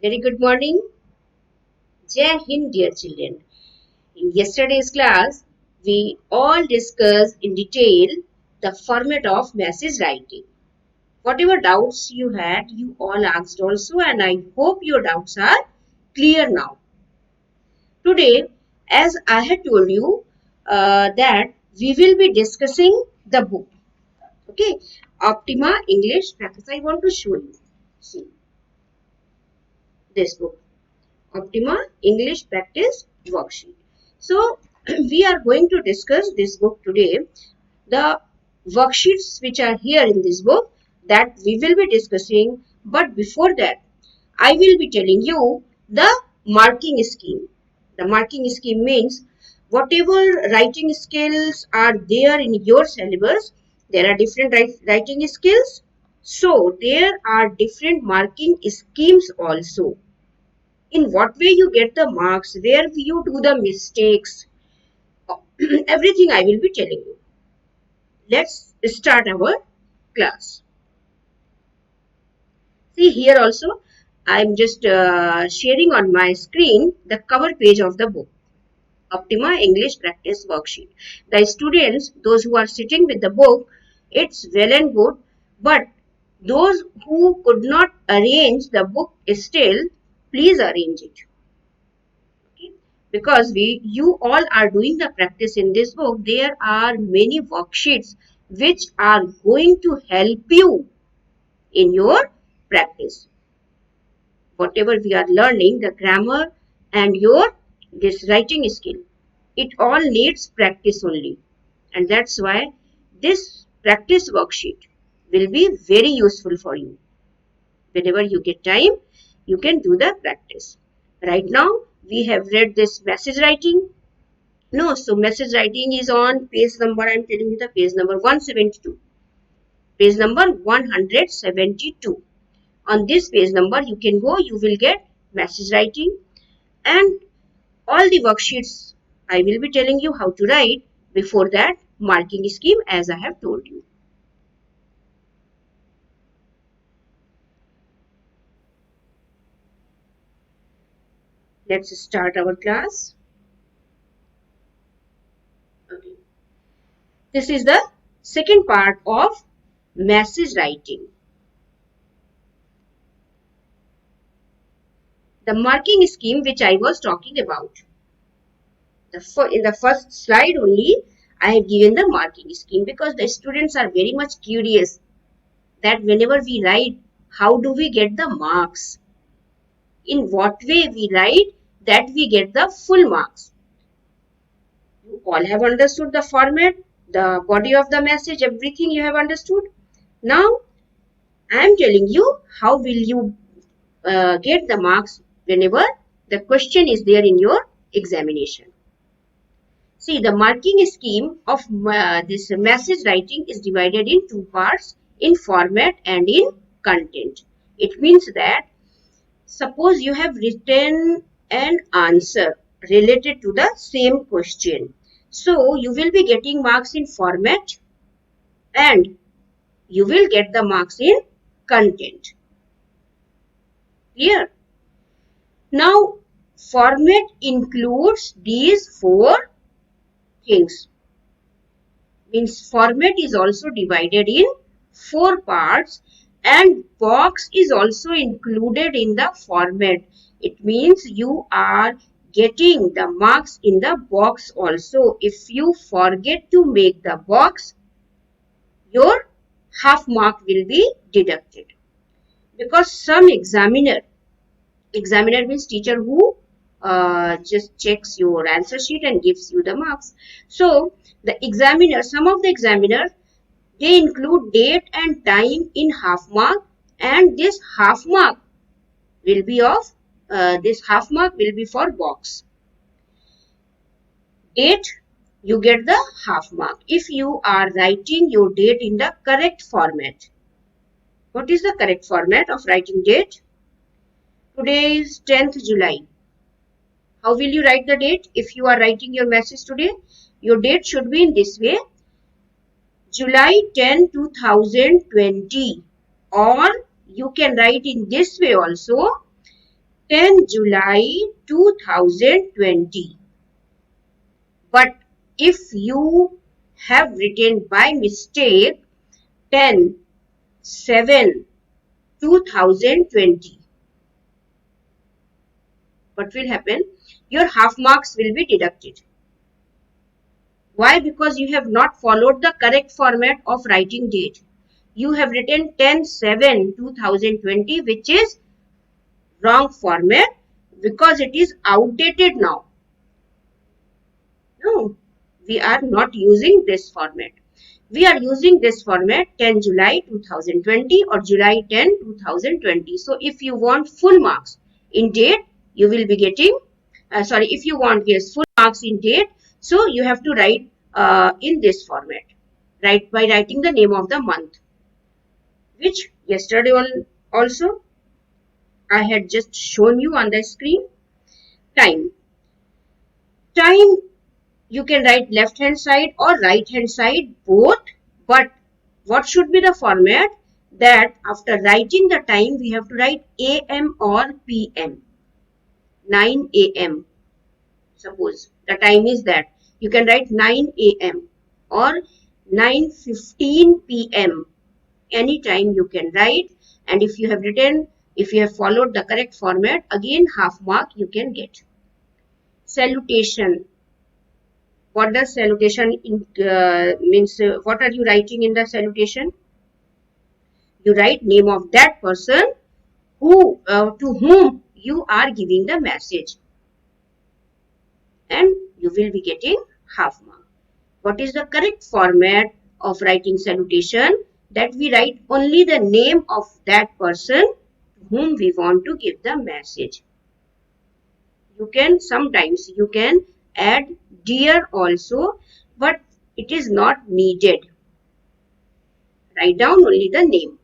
Very good morning. Jai Hind, dear children. In yesterday's class, we all discussed in detail the format of message writing. Whatever doubts you had, you all asked also, and I hope your doubts are clear now. Today, as I had told you, that we will be discussing the book. Okay, Optima English Practice. I want to show you. See this book. Optima English Practice Worksheet. So, we are going to discuss this book today. The worksheets which are here in this book that we will be discussing. But before that, I will be telling you the marking scheme. The marking scheme means whatever writing skills are there in your syllabus, there are different writing skills. So, there are different marking schemes also. In what way you get the marks, where you do the mistakes, everything I will be telling you. Let's start our class. See here also, I'm just sharing on my screen the cover page of the book, Optima English Practice Worksheet. The students, those who are sitting with the book, it's well and good, but those who could not arrange the book still, please arrange it. Because you all are doing the practice in this book, there are many worksheets which are going to help you in your practice. Whatever we are learning, the grammar and your this writing skill, it all needs practice only, and that's why this practice worksheet will be very useful for you. Whenever you get time, you can do the practice. Right now we have read this message writing. No, so message writing is on page number, I'm telling you the page number 172. Page number 172. On this page number, you can go, you will get message writing and all the worksheets. I will be telling you how to write. Before that, marking scheme as I have told you. Let's start our class. Okay. This is the second part of message writing. The marking scheme which I was talking about. In the first slide only, I have given the marking scheme because the students are very much curious that whenever we write, how do we get the marks? In what way we write that we get the full marks? You all have understood the format, the body of the message, everything you have understood. Now, I am telling you how will you get the marks whenever the question is there in your examination. See, the marking scheme of this message writing is divided in two parts, in format and in content. It means that suppose you have written an answer related to the same question. So, you will be getting marks in format and you will get the marks in content. Clear? Now, format includes these four things. Means format is also divided in four parts and box is also included in the format. It means you are getting the marks in the box also. If you forget to make the box, your half mark will be deducted. Because some examiner means teacher who just checks your answer sheet and gives you the marks. So the examiner, some of the examiners, they include date and time in half mark, and this half mark will be for box. Date, you get the half mark if you are writing your date in the correct format. What is the correct format of writing date? Today is 10th July. How will you write the date? If you are writing your message today, your date should be in this way. July 10, 2020. Or you can write in this way also. 10 July 2020. But if you have written by mistake 10/7/2020, what will happen? Your half marks will be deducted. Why? Because you have not followed the correct format of writing date. You have written 10/7/2020, which is wrong format because it is outdated now. No, we are not using this format. We are using this format 10 July 2020 or July 10, 2020. So if you want full marks in date, you will be getting, if you want, yes, full marks in date, so you have to write in this format, right, by writing the name of the month, which yesterday also I had just shown you on the screen. Time. Time, you can write left hand side or right hand side, both, but what should be the format? That after writing the time we have to write AM or PM. 9 AM, suppose the time is that, you can write 9 AM or 9:15 PM, any time you can write. And if you have followed the correct format, again half mark you can get. Salutation. What does salutation means? What are you writing in the salutation? You write name of that person to whom you are giving the message, and you will be getting half mark. What is the correct format of writing salutation? That we write only the name of that person to whom we want to give the message. Sometimes you can add dear also, but it is not needed. Write down only the name.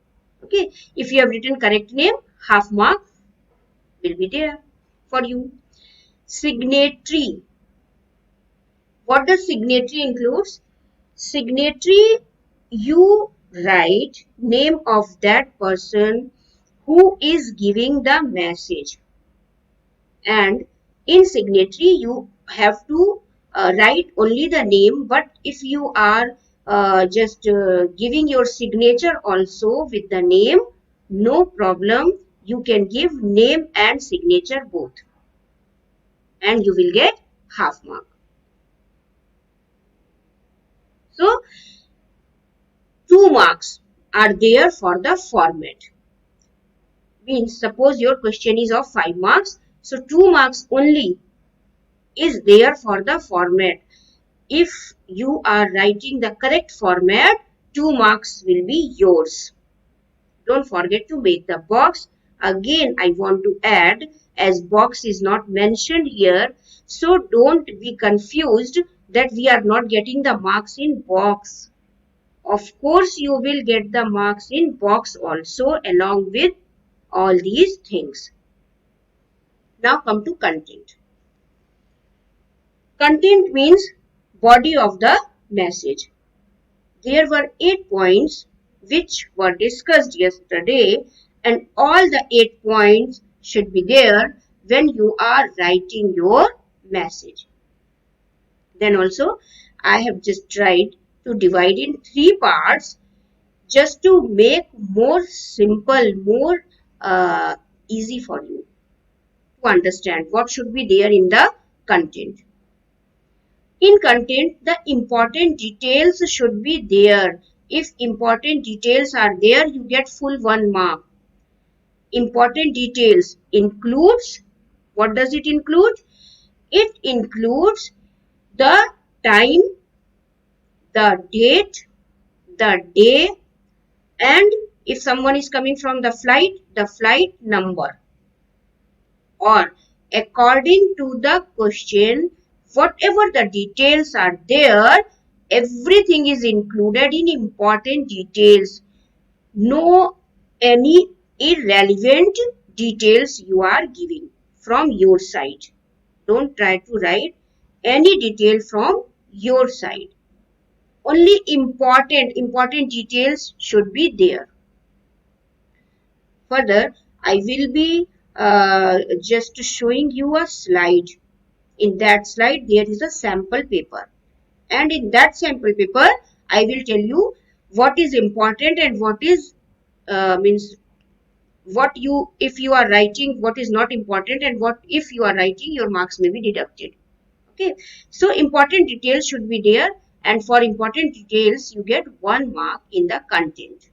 Okay, if you have written correct name, half mark will be there for you. Signatory. What does signatory includes? Signatory, you write name of that person who is giving the message, and in signatory you have to write only the name, but if you are just giving your signature also with the name, no problem, you can give name and signature both, and you will get half mark. So 2 marks are there for the format. Means suppose your question is of 5 marks, so 2 marks only is there for the format. If you are writing the correct format, 2 marks will be yours. Don't forget to make the box. Again, I want to add, as box is not mentioned here, so don't be confused that we are not getting the marks in box. Of course, you will get the marks in box also along with all these things. Now come to content. Content means body of the message. There were 8 points which were discussed yesterday, and all the 8 points should be there when you are writing your message. Then also I have just tried to divide in 3 parts just to make more simple, more easy for you to understand what should be there in the content. In content, the important details should be there. If important details are there, you get full 1 mark. Important details includes, what does it include? It includes the time, the date, the day, and if someone is coming from the flight number. Or according to the question, whatever the details are there, everything is included in important details. No any irrelevant details you are giving from your side. Don't try to write any detail from your side. Only important details should be there. Further, I will be just showing you a slide. In that slide, there is a sample paper. And in that sample paper, I will tell you what is important and what is means what you, if you are writing, what is not important, and what if you are writing, your marks may be deducted. Okay, so important details should be there, and for important details you get 1 mark in the content.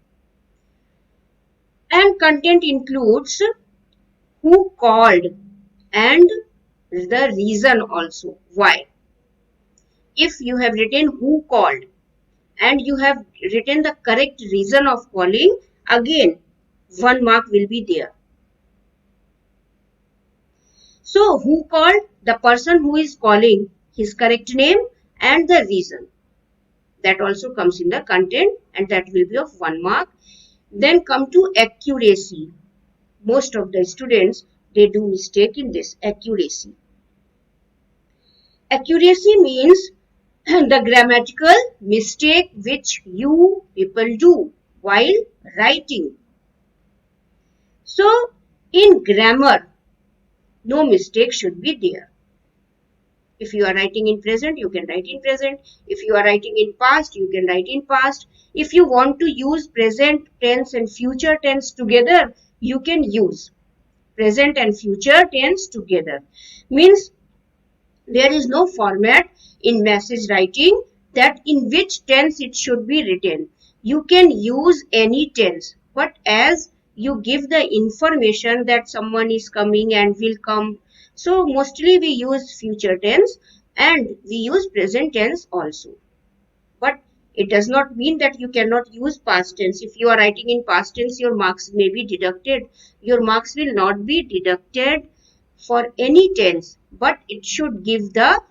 And content includes who called and the reason also why. If you have written who called and you have written the correct reason of calling, again 1 mark will be there. So who called? The person who is calling, his correct name and the reason. That also comes in the content, and that will be of 1 mark. Then come to accuracy. Most of the students, they do mistake in this accuracy. Accuracy means the grammatical mistake which you people do while writing. So in grammar, no mistake should be there. If you are writing in present, you can write in present. If you are writing in past, you can write in past. If you want to use present tense and future tense together, you can use present and future tense together. Means there is no format in message writing that in which tense it should be written. You can use any tense, but as you give the information that someone is coming and will come, so mostly we use future tense and we use present tense also. But it does not mean that you cannot use past tense. If you are writing in past tense, your marks may be deducted. Your marks will not be deducted for any tense, but it should give the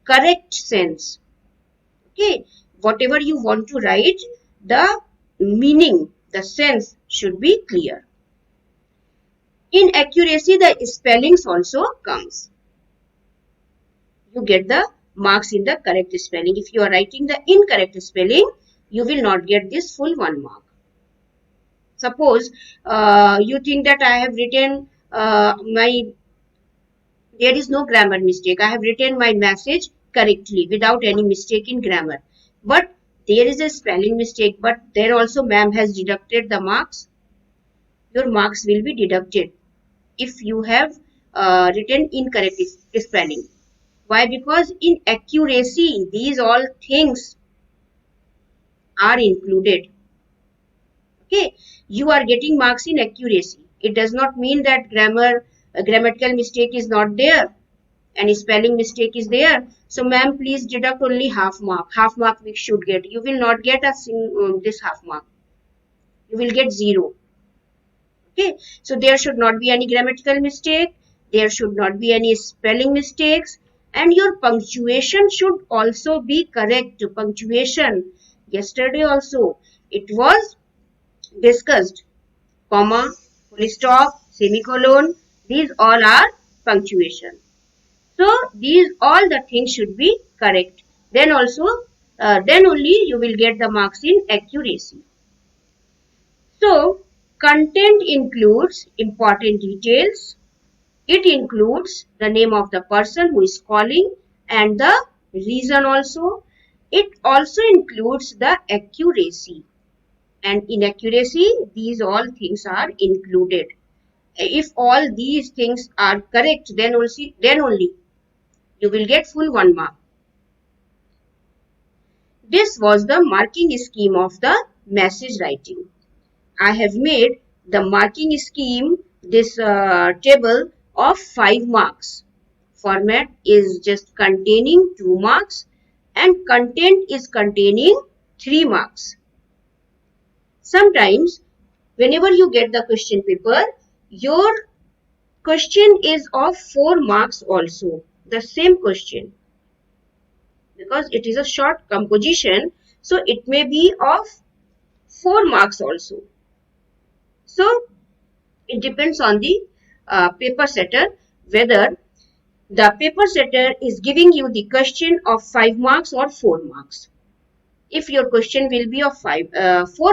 correct sense. Okay, whatever you want to write, the meaning, the sense should be clear. In accuracy, the spellings also comes. You get the marks in the correct spelling. If you are writing the incorrect spelling, you will not get this full 1 mark. Suppose you think that I have written there is no grammar mistake. I have written my message correctly without any mistake in grammar. But there is a spelling mistake, but there also ma'am has deducted the marks. Your marks will be deducted if you have written incorrect spelling. Why? Because in accuracy, these all things are included. Okay, you are getting marks in accuracy. It does not mean that grammatical mistake is not there and spelling mistake is there. So, ma'am, please deduct only half mark. Half mark we should get. You will not get this half mark. You will get 0. Okay, so there should not be any grammatical mistake. There should not be any spelling mistakes, and your punctuation should also be correct. Punctuation. Yesterday also it was discussed. Comma, full stop, semicolon. These all are punctuation. So these all the things should be correct. Then also, then only you will get the marks in accuracy. So content includes important details. It includes the name of the person who is calling and the reason also. It also includes the accuracy. And in accuracy, these all things are included. If all these things are correct, then only you will get full 1 mark. This was the marking scheme of the message writing. I have made the marking scheme, this table of 5 marks. Format is just containing 2 marks and content is containing 3 marks. Sometimes whenever you get the question paper, your question is of 4 marks also. The same question. Because it is a short composition, so it may be of 4 marks also. So it depends on the paper setter whether the paper setter is giving you the question of 5 marks or 4 marks. If your question will be of 4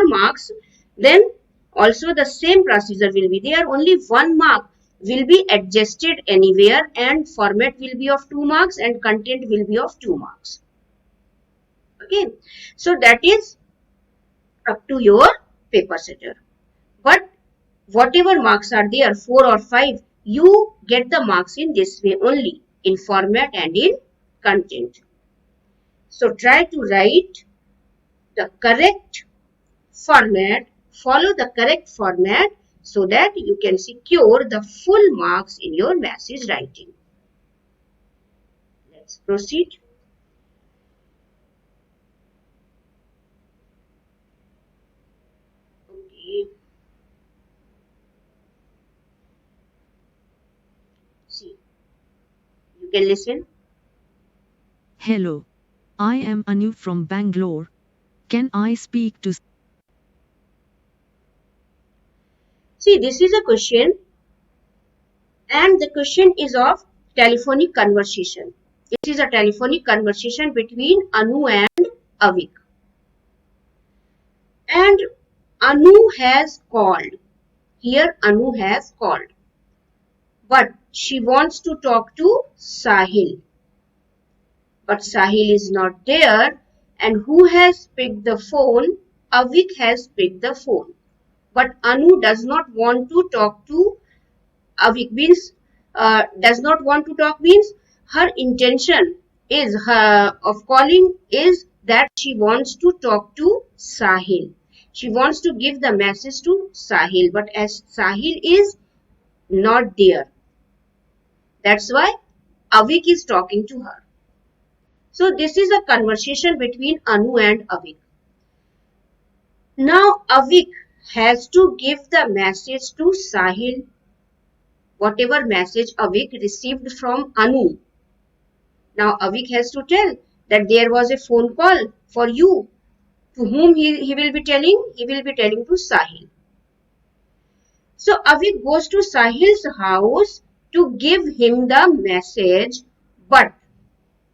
marks, then also the same procedure will be there. Only 1 mark will be adjusted anywhere, and format will be of 2 marks and content will be of 2 marks. Okay, so that is up to your paper setter. But whatever marks are there, 4 or 5, you get the marks in this way only, in format and in content. So try to write the correct format, follow the correct format so that you can secure the full marks in your message writing. Let's proceed. Okay. See, you can listen. Hello. I am Anu from Bangalore. Can I speak to... See, this is a question, and the question is of telephonic conversation. It is a telephonic conversation between Anu and Avik. And Anu has called. Here Anu has called. But she wants to talk to Sahil. But Sahil is not there. And who has picked the phone? Avik has picked the phone. But Anu does not want to talk to Avik. Does not want to talk means her intention is of calling is that she wants to talk to Sahil. She wants to give the message to Sahil. But as Sahil is not there, that's why Avik is talking to her. So this is a conversation between Anu and Avik. Now Avik has to give the message to Sahil. Whatever message Avik received from Anu. Now Avik has to tell that there was a phone call for you. To whom he will be telling? He will be telling to Sahil. So Avik goes to Sahil's house to give him the message, but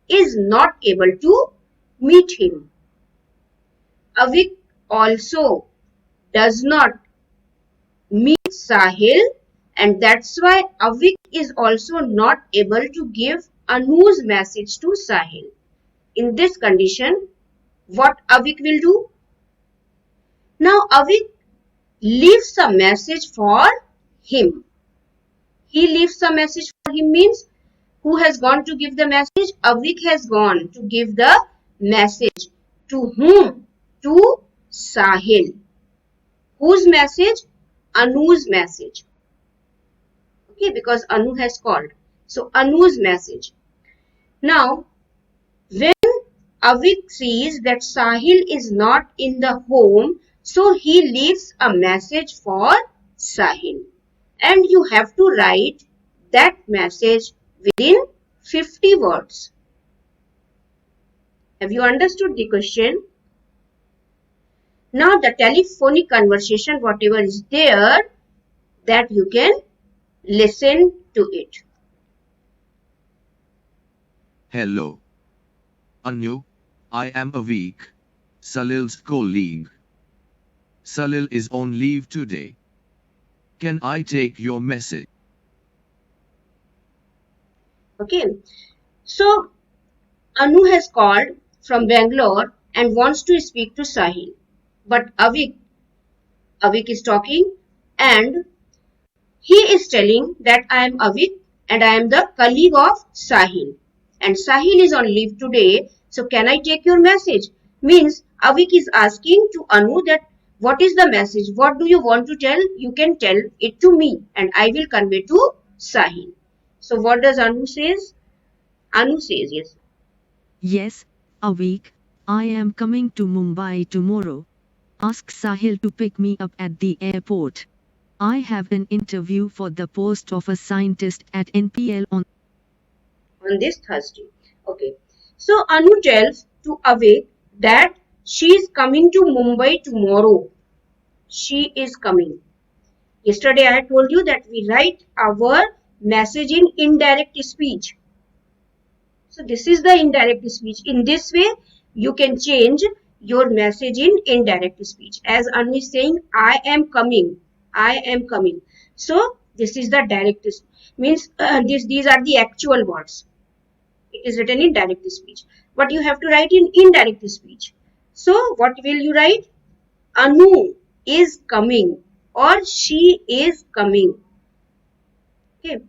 is not able to meet him. Avik also does not meet Sahil, and that's why Avik is also not able to give Anu's message to Sahil. In this condition, what Avik will do? Now Avik leaves a message for him. He leaves a message for him means who has gone to give the message? Avik has gone to give the message. To whom? To Sahil. Whose message? Anu's message. Okay, because Anu has called. So Anu's message. Now, when Avik sees that Sahil is not in the home, so he leaves a message for Sahil. And you have to write that message within 50 words. Have you understood the question? Now the telephonic conversation, whatever is there, that you can listen to it. Hello. Anu, I am Avik, Salil's colleague. Salil is on leave today. Can I take your message? Okay. So Anu has called from Bangalore and wants to speak to Sahil. But Avik is talking and he is telling that I am Avik and I am the colleague of Sahil. And Sahil is on leave today, so can I take your message? Means Avik is asking to Anu that what is the message? What do you want to tell? You can tell it to me and I will convey to Sahil. So what does Anu says? Anu says yes. Yes, Avik, I am coming to Mumbai tomorrow. Ask Sahil to pick me up at the airport. I have an interview for the post of a scientist at NPL on this Thursday. Okay. So Anu tells to Avik that she is coming to Mumbai tomorrow. She is coming. Yesterday I told you that we write our message in indirect speech. So this is the indirect speech. In this way, you can change your message in indirect speech. As Anu is saying, I am coming. I am coming. So This is the direct means these are the actual words. It is written in direct speech. But you have to write in indirect speech. So what will you write? Anu is coming or she is coming. Okay.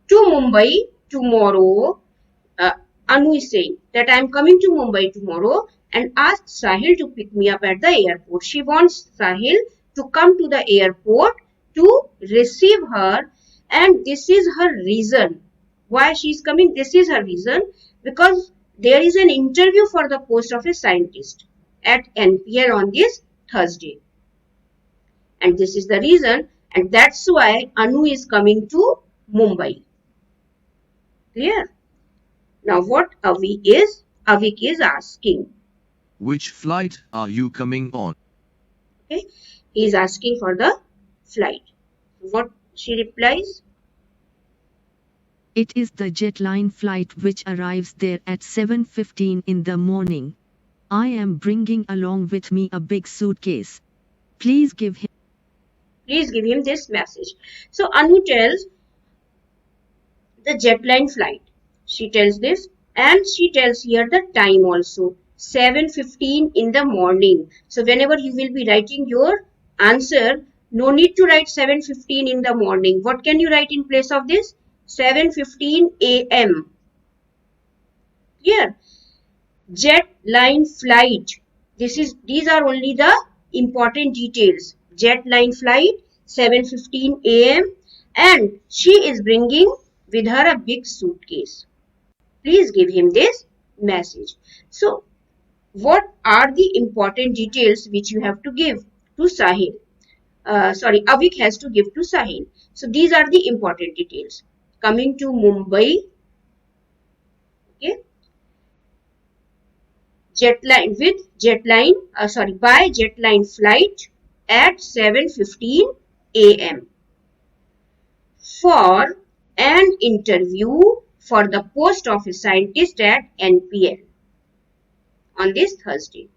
To Mumbai tomorrow. Anu is saying that I am coming to Mumbai tomorrow and asked Sahil to pick me up at the airport. She wants Sahil to come to the airport to receive her, and this is her reason why she is coming. This is her reason because there is an interview for the post of a scientist at NPL on this Thursday, and this is the reason, and that's why Anu is coming to Mumbai. Clear? Now what Avik is asking. Which flight are you coming on? Okay, he is asking for the flight. What she replies? It is the Jetline flight which arrives there at 7:15 in the morning. I am bringing along with me a big suitcase. Please give him this message. So Anu tells the Jetline flight. She tells this, and she tells here the time also. 7:15 in the morning. So whenever you will be writing your answer, no need to write 7:15 in the morning. What can you write in place of this? 7:15 a.m. Here, jet line flight. These are only the important details. Jet line flight, 7:15 a.m. and she is bringing with her a big suitcase. Please give him this message. So, what are the important details which you have to give to Sahil? Avik has to give to Sahil. So, these are the important details. Coming to Mumbai, okay, by jetline flight at 7:15 a.m. for an interview for the post of a scientist at NPL on this Thursday.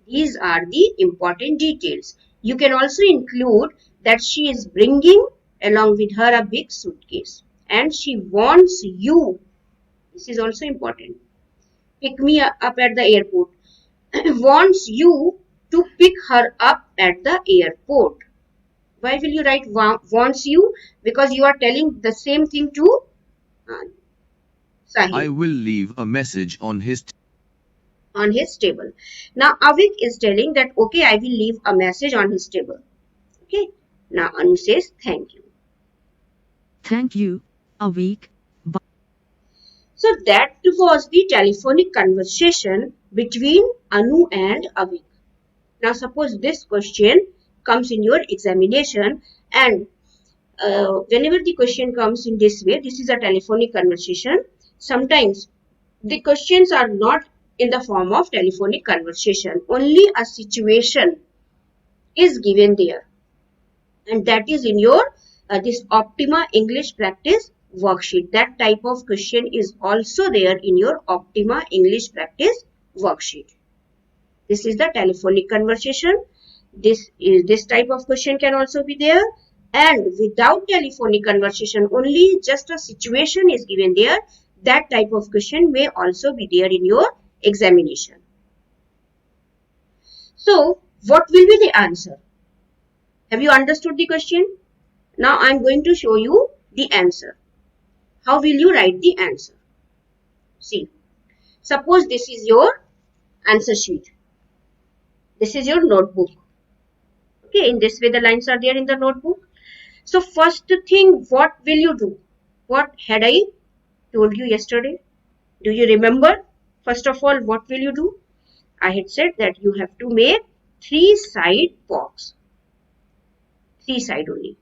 These are the important details. You can also include that she is bringing along with her a big suitcase and she wants you. This is also important. Pick me up at the airport. Wants you to pick her up at the airport. Why will you write wants you? Because you are telling the same thing to Sahil. I will leave a message on his table. Now Avik is telling that okay, I will leave a message on his table. Okay. Now Anu says thank you. Thank you, Avik. So that was the telephonic conversation between Anu and Avik. Now suppose this question comes in your examination, and whenever the question comes in this way, this is a telephonic conversation. Sometimes the questions are not in the form of telephonic conversation. Only a situation is given there, and that is in your this Optima English Practice worksheet. That type of question is also there in your Optima English Practice worksheet. This is the telephonic conversation. This type of question can also be there, and without telephonic conversation, only just a situation is given there. That type of question may also be there in your examination. So, what will be the answer? Have you understood the question? Now I am going to show you the answer. How will you write the answer? See, suppose this is your answer sheet. This is your notebook. Okay, in this way the lines are there in the notebook. So first thing, what will you do? What had I told you yesterday? Do you remember? First of all, what will you do? I had said that you have to make 3 side box. 3 side only.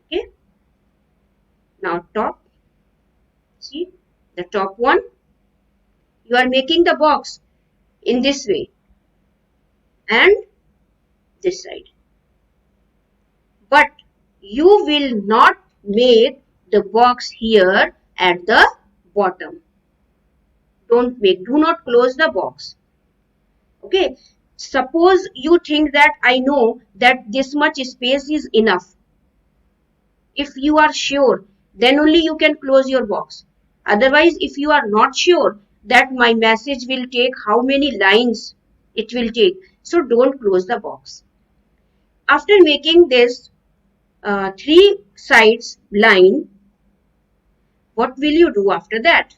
Okay. Now top. See the top one. You are making the box in this way and this side. But you will not make the box here at the bottom. Do not close the box. Okay. Suppose you think that I know that this much space is enough. If you are sure, then only you can close your box. Otherwise, if you are not sure that my message will take how many lines it will take, so don't close the box. After making this three sides line, what will you do after that?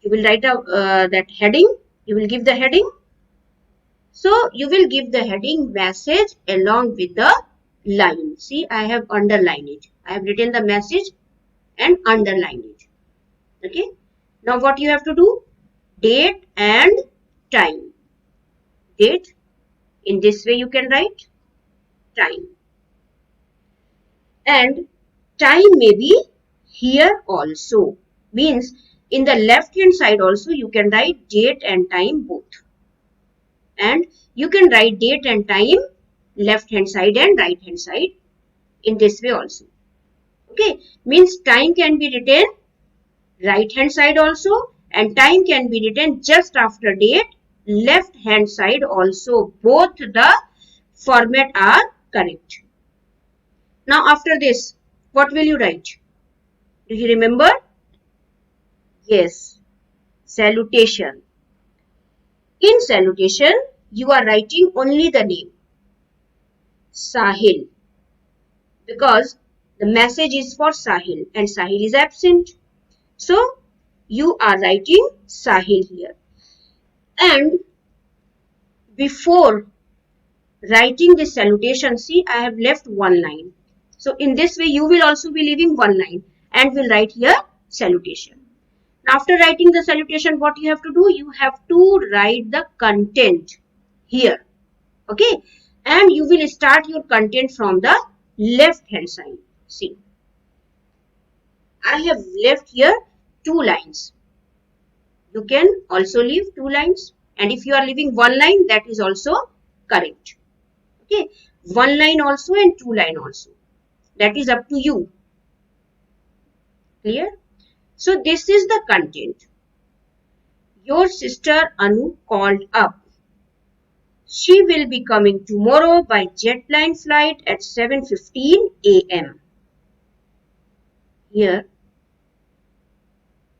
You will write that heading. You will give the heading. So you will give the heading message along with the line. See, I have underlined it. I have written the message and underlined it. Okay. Now what you have to do? Date and time. Date. In this way you can write time. And time may be here also. Means in the left hand side also you can write date and time both. And you can write date and time left hand side and right hand side in this way also. Okay. Means time can be written right hand side also, and time can be written just after date left hand side also. Both the format are correct. Now after this, what will you write? Do you remember? Yes, salutation. In salutation, you are writing only the name, Sahil, because the message is for Sahil and Sahil is absent. So, you are writing Sahil here. And before writing this salutation, see, I have left one line. So, in this way, you will also be leaving one line and will write here salutation. After writing the salutation, what you have to do? You have to write the content here. Okay. And you will start your content from the left hand side. See. I have left here 2 lines. You can also leave 2 lines. And if you are leaving 1 line, that is also correct. Okay. 1 line also and 2 line also. That is up to you. Clear? So this is the content. Your sister Anu called up. She will be coming tomorrow by jetline flight at 7:15 a.m. Here,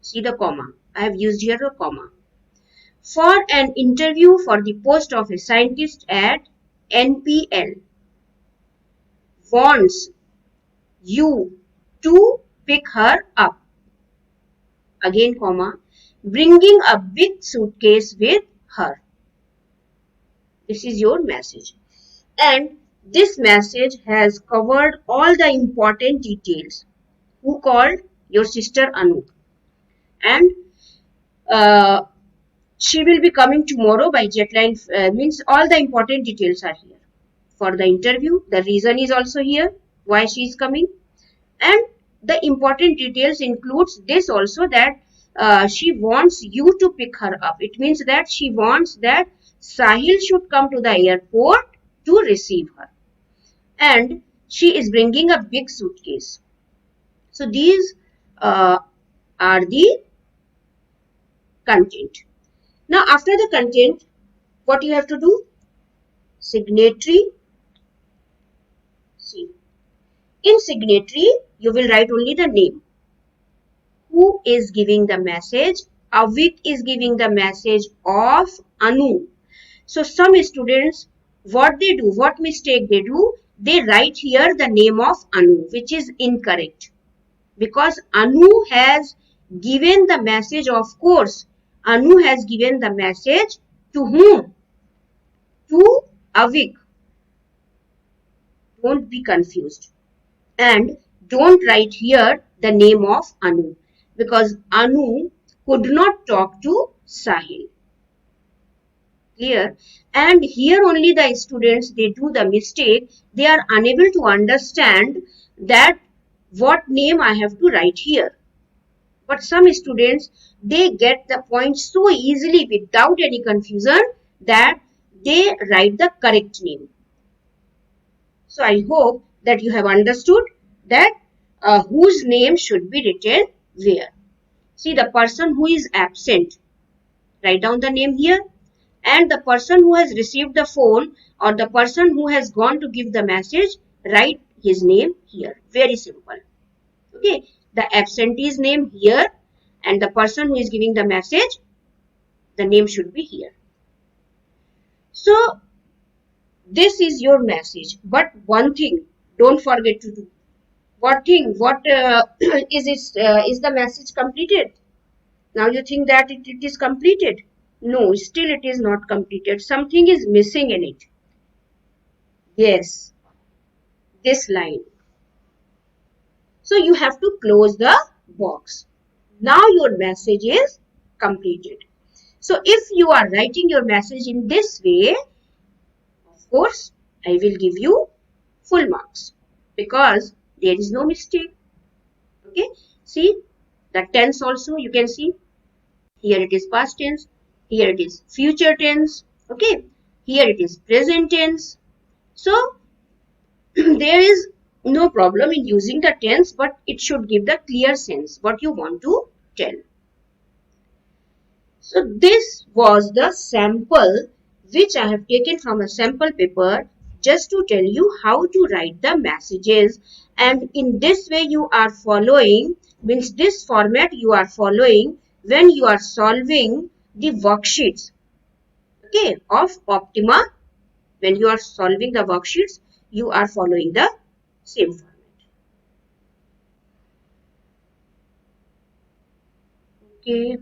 see the comma. I have used here a comma. For an interview for the post of a scientist at NPL. Wants you to pick her up. Again comma. Bringing a big suitcase with her. This is your message. And this message has covered all the important details. Who called? Your sister Anu. And she will be coming tomorrow by jetline. Means all the important details are here. For the interview, the reason is also here. Why she is coming. And the important details includes this also, that she wants you to pick her up. It means that she wants that Sahil should come to the airport to receive her. And she is bringing a big suitcase. So these are the content. Now after the content, what you have to do? Signatory. See. In signatory, you will write only the name. Who is giving the message? Avik is giving the message of Anu. So some students, what they do, what mistake they do, they write here the name of Anu, which is incorrect. Because Anu has given the message, of course. Anu has given the message to whom? To Avik. Don't be confused. And don't write here the name of Anu, because Anu could not talk to Sahil. Clear? And here only the students, they do the mistake. They are unable to understand that what name I have to write here. But some students, they get the point so easily without any confusion that they write the correct name. So I hope that you have understood that whose name should be written where. See, the person who is absent, write down the name here. And the person who has received the phone, or the person who has gone to give the message, write his name here. Very simple. Okay, the absentee's name here, and the person who is giving the message, the name should be here. So this is your message, but one thing don't forget to do. What thing? What is the message completed? Now you think that it is completed. No, still it is not completed. Something is missing in it. Yes, this line. So you have to close the box. Now your message is completed. So if you are writing your message in this way, of course, I will give you full marks because there is no mistake. Okay, see the tense also you can see. Here it is past tense, here it is future tense, okay, here it is present tense. So there is no problem in using the tense, but it should give the clear sense what you want to tell. So this was the sample which I have taken from a sample paper just to tell you how to write the messages, and in this way you are following, means this format you are following when you are solving the worksheets, okay, of Optima. When you are solving the worksheets, you are following the same format. Okay,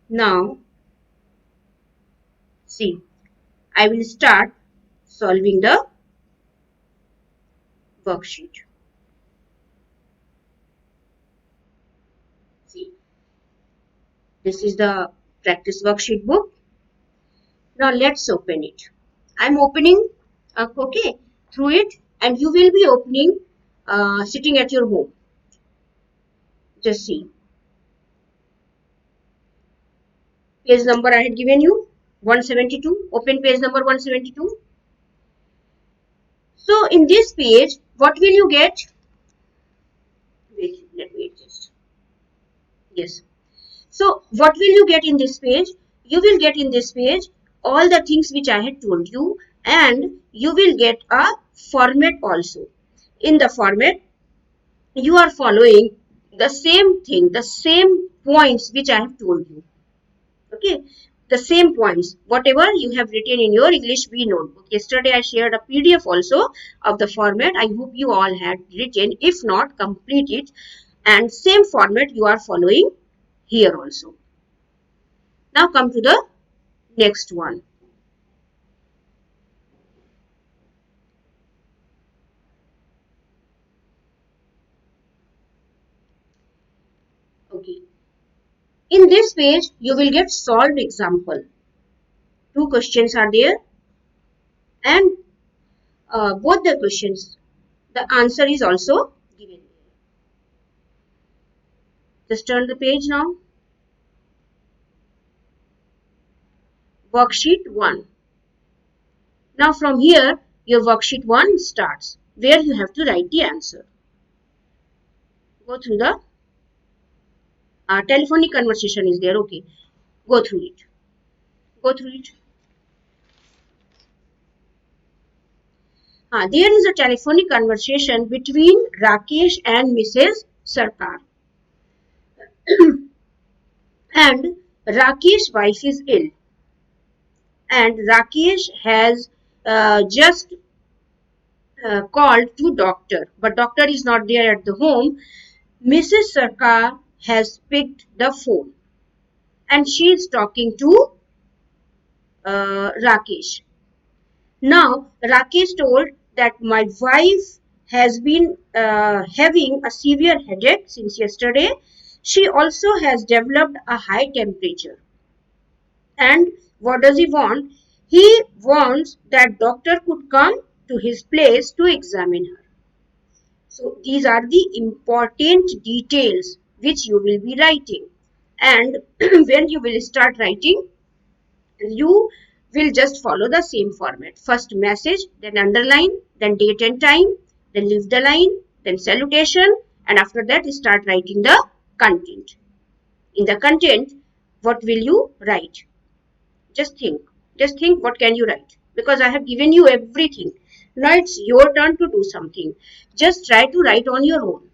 now see, I will start solving the worksheet. See, this is the practice worksheet book. Now let's open it. I'm opening, okay, through it, and you will be opening sitting at your home. Just see. Page number I had given you, 172. Open page number 172. So in this page, what will you get? Wait, let me adjust. Yes. So what will you get in this page? You will get in this page all the things which I had told you, and you will get a format also. In the format, you are following the same thing, the same points which I have told you. Okay, the same points, whatever you have written in your English B notebook. Yesterday I shared a PDF also of the format. I hope you all had written. If not, complete it, and same format you are following here also. Now come to the next one. Okay. In this page, you will get solved example. Two questions are there, and both the questions, the answer is also given. Just turn the page now. Worksheet 1. Now from here, your worksheet 1 starts, where you have to write the answer. Go through the telephonic conversation is there, okay. Go through it. Go through it. There is a telephonic conversation between Rakesh and Mrs. Sarkar. And Rakesh's wife is ill. And Rakesh has just called to doctor, but doctor is not there at the home. Mrs. Sarkar has picked the phone and she is talking to Rakesh. Now Rakesh told that my wife has been having a severe headache since yesterday. She also has developed a high temperature. And what does he want? He wants that doctor could come to his place to examine her. So these are the important details which you will be writing. And when you will start writing, you will just follow the same format. First message, then underline, then date and time, then leave the line, then salutation, and after that start writing the content. In the content, what will you write? Just think what can you write, because I have given you everything. Now it's your turn to do something. Just try to write on your own.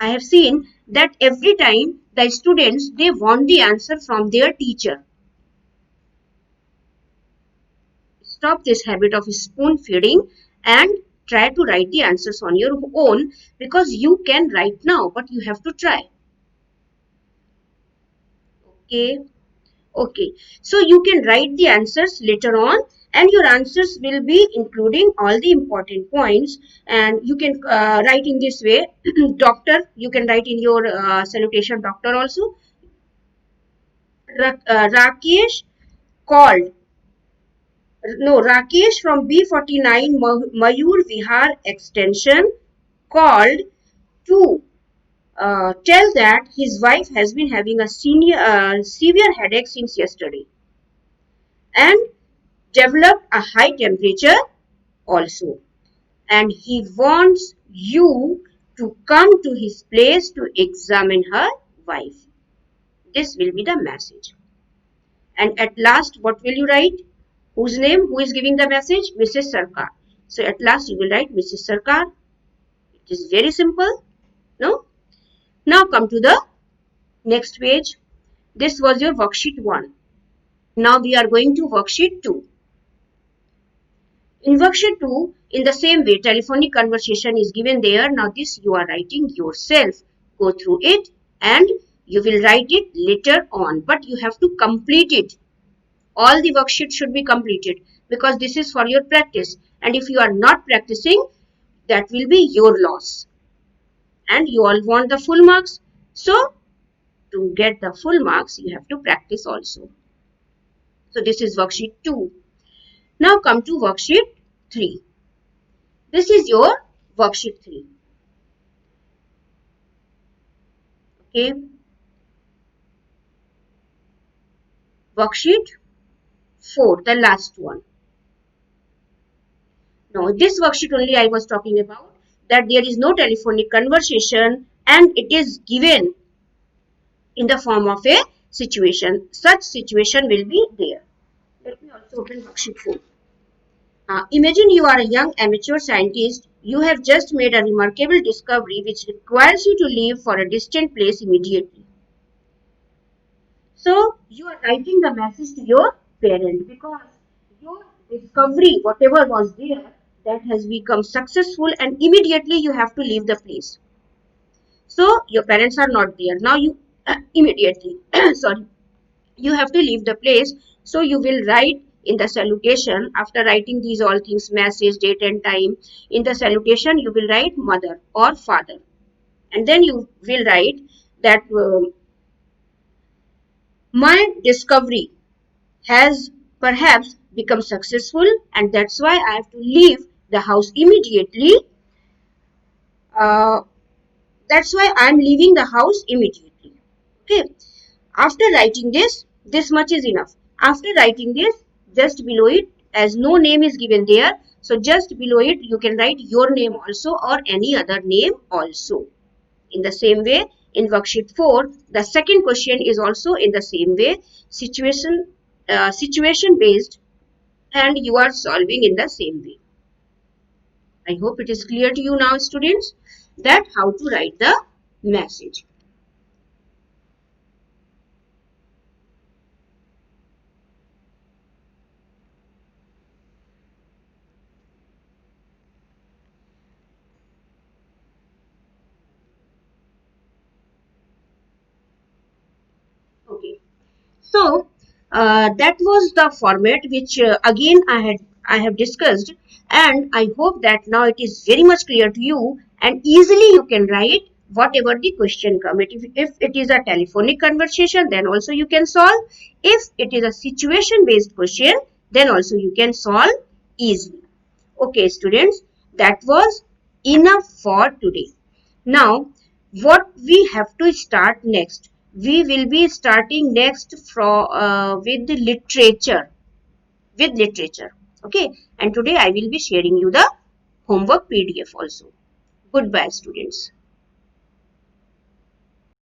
I have seen that every time the students they want the answer from their teacher. Stop this habit of spoon feeding and try to write the answers on your own, because you can write now, but you have to try. Okay. Okay, so you can write the answers later on, and your answers will be including all the important points, and you can write in this way. Doctor, you can write in your salutation doctor also. Rakesh called. No, Rakesh from B49 Mayur Vihar extension called to tell that his wife has been having a severe headache since yesterday and developed a high temperature also, and he wants you to come to his place to examine her wife. This will be the message. And at last, what will you write? Whose name? Who is giving the message? Mrs. Sarkar. So at last you will write Mrs. Sarkar. It is very simple. No? Now come to the next page. This was your worksheet 1. Now we are going to worksheet 2. In worksheet 2, in the same way, telephonic conversation is given there. Now this you are writing yourself. Go through it and you will write it later on. But you have to complete it. All the worksheet should be completed because this is for your practice. And if you are not practicing, that will be your loss. And you all want the full marks. So to get the full marks, you have to practice also. So this is worksheet 2. Now come to worksheet 3. This is your worksheet 3. Okay. Worksheet 4, the last one. Now, this worksheet only I was talking about, that there is no telephonic conversation and it is given in the form of a situation. Such situation will be there. Let me also open worksheet 4. Imagine you are a young amateur scientist. You have just made a remarkable discovery which requires you to leave for a distant place immediately. So, you are writing the message to your parent because your discovery, whatever was there, that has become successful and immediately you have to leave the place. So, your parents are not there. Now, you immediately, sorry, you have to leave the place. So, you will write in the salutation, after writing these all things, message, date and time, in the salutation, you will write mother or father. And then you will write that my discovery has perhaps become successful and that's why I have to leave the house immediately. That's why I am leaving the house immediately. Okay. After writing this much is enough. After writing this, just below it, as no name is given there, so just below it you can write your name also or any other name also. In the same way, in worksheet 4, the second question is also in the same way, situation based, and you are solving in the same way. I hope it is clear to you now, students, that how to write the message. Okay. So that was the format which again I have discussed, and I hope that now it is very much clear to you and easily you can write whatever the question come. If it is a telephonic conversation, then also you can solve. If it is a situation based question, then also you can solve easily. Okay, students, that was enough for today. Now, what we have to start next? We will be starting next from with the literature. With literature, okay. And today I will be sharing you the homework PDF also. Goodbye, students.